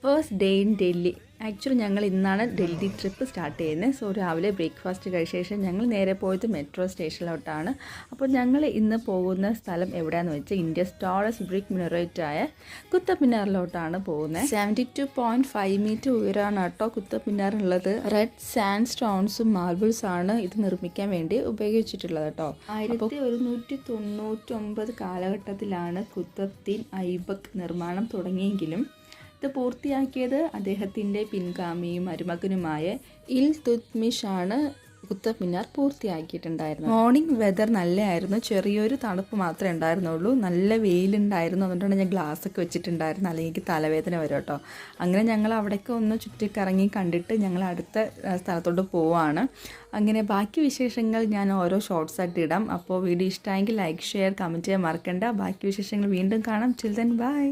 First day in Delhi. Actually ഞങ്ങൾ ഇന്നാണ് Delhi trip start ചെയ്യുന്നത്. സോ രാവിലെ ബ്രേക്ക്ഫാസ്റ്റ് കഴിച്ച ശേഷം ഞങ്ങൾ നേരെ പോയത് മെട്രോ സ്റ്റേഷനിലോട്ടാണ്. അപ്പോൾ ഞങ്ങൾ ഇന്ന് പോകുന്ന സ്ഥലം എവിടെയാണെന്ന് വെച്ചാൽ ഇന്ത്യസ് ടോളസ്റ്റ് ബ്രിക്ക് മിനറേറ്റായ കുത്തബ് മിനാറിലോട്ടാണ് പോകുന്നത്. 72.5 മീറ്റർ ഉയരമാണ് കേട്ടോ കുത്തബ് മിനാർ ഉള്ളത്. റെഡ് സാൻഡ് സ്റ്റോൺസും മാർബിൾസ് ആണ് ഇത് നിർമ്മിക്കാൻ വേണ്ടി ഉപയോഗിച്ചിട്ടുള്ളത് കേട്ടോ. 1199 കാലഘട്ടത്തിലാണ് കുത്തബ്ദീൻ ഐബക്ക് നിർമ്മാണം തുടങ്ങിയെങ്കിലും ഇത് പൂർത്തിയാക്കിയത് അദ്ദേഹത്തിൻ്റെ പിൻഗാമിയും മരുമകനുമായ ഇൽതുത്മിഷ് ആണ് കുത്തബ് മിനാർ പൂർത്തിയാക്കിയിട്ടുണ്ടായിരുന്നു. മോർണിംഗ് വെതർ നല്ലതായിരുന്നു, ചെറിയൊരു തണുപ്പ് മാത്രമേ ഉണ്ടായിരുന്നുള്ളൂ. നല്ല വെയിലുണ്ടായിരുന്നു, അതുകൊണ്ടാണ് ഞാൻ ഗ്ലാസ്സൊക്കെ വെച്ചിട്ടുണ്ടായിരുന്നു, അല്ലെങ്കിൽ എനിക്ക് തലവേദന വരും കേട്ടോ. അങ്ങനെ ഞങ്ങൾ അവിടേക്ക് ഒന്ന് ചുറ്റിക്കറങ്ങി കണ്ടിട്ട് ഞങ്ങൾ അടുത്ത സ്ഥലത്തോട്ട് പോവാണ്. അങ്ങനെ ബാക്കി വിശേഷങ്ങൾ ഞാൻ ഓരോ ഷോർട്സായിട്ട് ഇടാം. അപ്പോൾ വീഡിയോ ഇഷ്ടമായെങ്കിൽ ലൈക്ക്, ഷെയർ, കമൻറ്റ് ചെയ്യാൻ മറക്കണ്ട. ബാക്കി വിശേഷങ്ങൾ വീണ്ടും കാണാം. Till then bye.